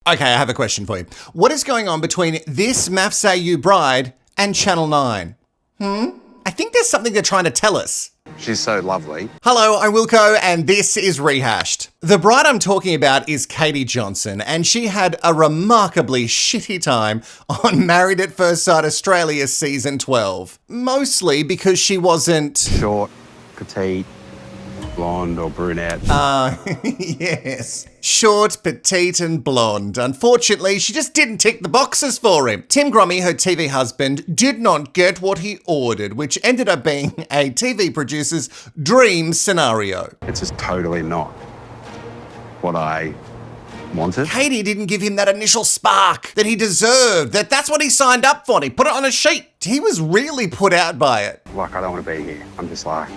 Okay, I have a question for you. What is going on between this MAFS AU bride and Channel 9? I think there's something they're trying to tell us. She's so lovely. Hello, I'm Wilko, and this is Rehashed. The bride I'm talking about is Katie Johnson, and she had a remarkably shitty time on Married at First Sight Australia Season 12. Mostly because she wasn't... Short, petite, blonde or brunette. Yes. Short, petite and blonde. Unfortunately, she just didn't tick the boxes for him. Tim Grommy, her TV husband, did not get what he ordered, which ended up being a TV producer's dream scenario. It's just totally not what I wanted. Katie didn't give him that initial spark that he deserved, that's what he signed up for. He put it on a sheet. He was really put out by it. Like, I don't want to be here. I'm just like...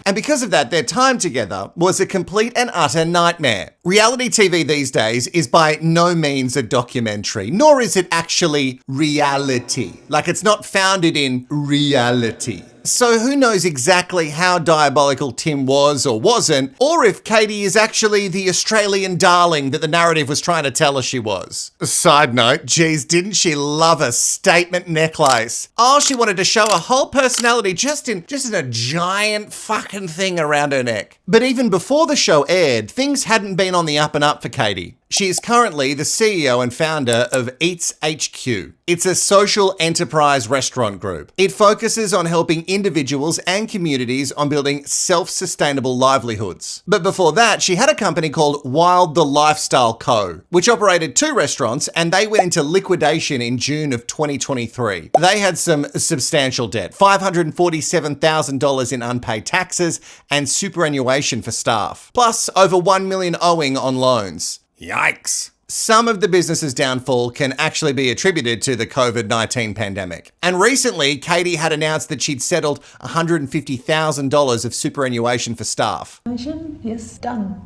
And because of that, their time together was a complete and utter nightmare. Reality TV these days is by no means a documentary, nor is it actually reality. Like, it's not founded in reality. So who knows exactly how diabolical Tim was or wasn't, or if Katie is actually the Australian darling that the narrative was trying to tell us she was. Side note, geez, didn't she love a statement necklace? Oh, she wanted to show a whole personality just in a giant fucking thing around her neck. But even before the show aired, things hadn't been on the up and up for Katie. She is currently the CEO and founder of Eats HQ. It's a social enterprise restaurant group. It focuses on helping individuals and communities on building self-sustainable livelihoods. But before that, she had a company called Wild the Lifestyle Co., which operated 2 restaurants, and they went into liquidation in June of 2023. They had some substantial debt, $547,000 in unpaid taxes and superannuation for staff, plus over $1 million owing on loans. Yikes. Some of the business's downfall can actually be attributed to the COVID-19 pandemic. And recently, Katie had announced that she'd settled $150,000 of superannuation for staff. Yes, done.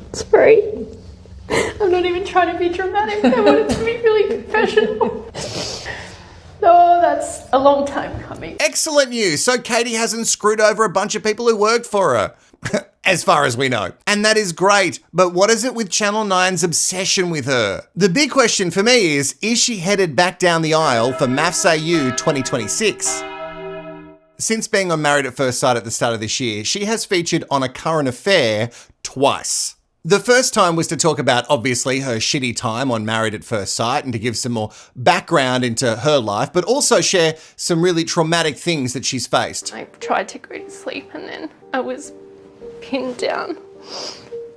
It's free. I'm not even trying to be dramatic. I want it to be really professional. Oh, that's a long time coming. Excellent news. So Katie hasn't screwed over a bunch of people who worked for her. As far as we know. And that is great, but what is it with Channel 9's obsession with her? The big question for me is she headed back down the aisle for MAFS AU 2026? Since being on Married at First Sight at the start of this year, she has featured on A Current Affair twice. The first time was to talk about, obviously, her shitty time on Married at First Sight and to give some more background into her life, but also share some really traumatic things that she's faced. I tried to go to sleep and then I was pinned down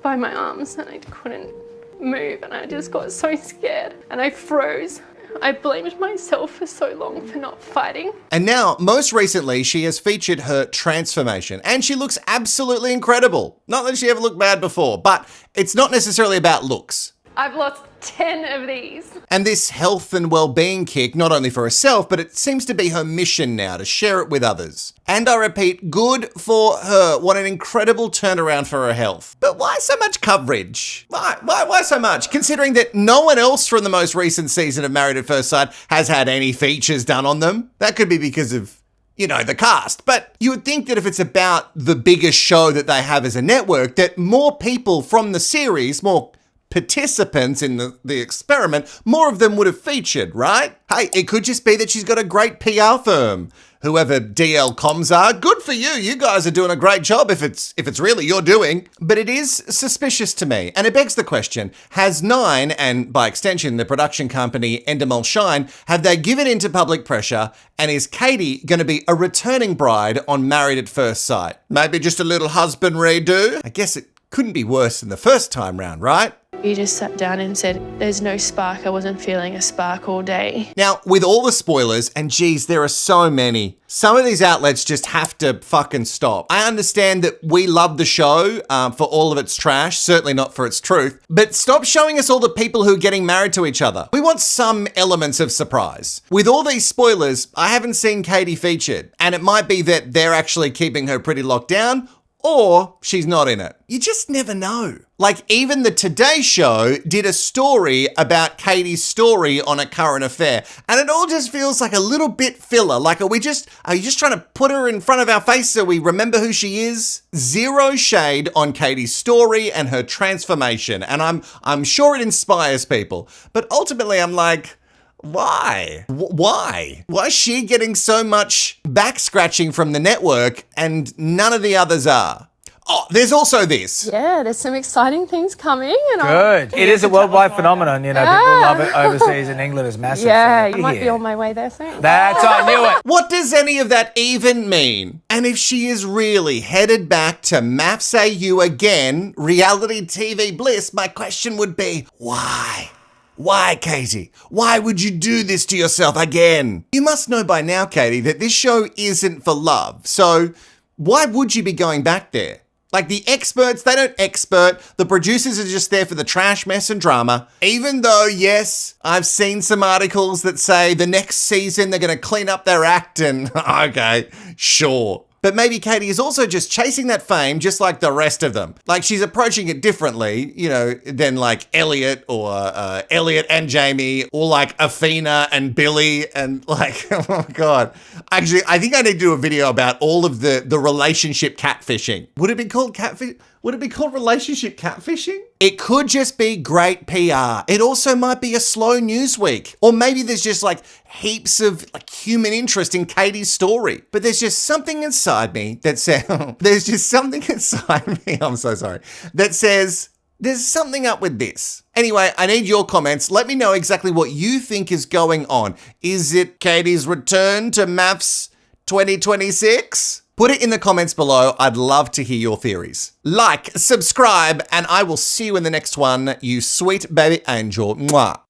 by my arms and I couldn't move and I just got so scared and I froze. I blamed myself for so long for not fighting. And now, most recently, she has featured her transformation and she looks absolutely incredible. Not that she ever looked bad before, but it's not necessarily about looks. I've lost 10 of these. And this health and well-being kick, not only for herself, but it seems to be her mission now to share it with others. And I repeat, good for her. What an incredible turnaround for her health. But why so much coverage? Why so much? Considering that no one else from the most recent season of Married at First Sight has had any features done on them. That could be because of, you know, the cast. But you would think that if it's about the biggest show that they have as a network, that more people from the series, more participants in the experiment, more of them would have featured, right? Hey, it could just be that she's got a great PR firm. Whoever DL Comms are, good for you. You guys are doing a great job if it's really your doing. But it is suspicious to me. And it begs the question, has Nine, and by extension the production company Endemol Shine, have they given in to public pressure? And is Katie going to be a returning bride on Married at First Sight? Maybe just a little husband redo? I guess it couldn't be worse than the first time round, right? You just sat down and said, there's no spark. I wasn't feeling a spark all day. Now, with all the spoilers, and geez, there are so many, some of these outlets just have to fucking stop. I understand that we love the show for all of its trash, certainly not for its truth, but stop showing us all the people who are getting married to each other. We want some elements of surprise. With all these spoilers, I haven't seen Katie featured, and it might be that they're actually keeping her pretty locked down, or she's not in it. You just never know. Like, even the Today Show did a story about Katie's story on a current affair, and it all just feels like a little bit filler. Like, are you just trying to put her in front of our face so we remember who she is? Zero shade on Katie's story and her transformation, and I'm sure it inspires people. But ultimately, I'm like, why? Why? Why is she getting so much back scratching from the network and none of the others are? Oh, there's also this. Yeah, there's some exciting things coming. And Good. It is a worldwide phenomenon. You know, people love it overseas, and England is massive. Yeah, so you might be on my way there soon. I knew it. What does any of that even mean? And if she is really headed back to MAFS AU again, reality TV bliss, my question would be, why? Why, Katie? Why would you do this to yourself again? You must know by now, Katie, that this show isn't for love. So why would you be going back there? Like, the experts, they don't expert. The producers are just there for the trash, mess, and drama. Even though, yes, I've seen some articles that say the next season they're going to clean up their act and, okay, sure. But maybe Katie is also just chasing that fame just like the rest of them. Like, she's approaching it differently, you know, than like Elliot or Elliot and Jamie, or like Athena and Billy and like, oh my God. Actually, I think I need to do a video about all of the relationship catfishing. Would it be called catfish? Would it be called relationship catfishing? It could just be great PR. It also might be a slow news week. Or maybe there's just like heaps of like human interest in Katie's story. But there's just something inside me that says, I'm so sorry, that says, there's something up with this. Anyway, I need your comments. Let me know exactly what you think is going on. Is it Katie's return to MAFS 2026? Put it in the comments below. I'd love to hear your theories. Like, subscribe, and I will see you in the next one, you sweet baby angel. Mwah.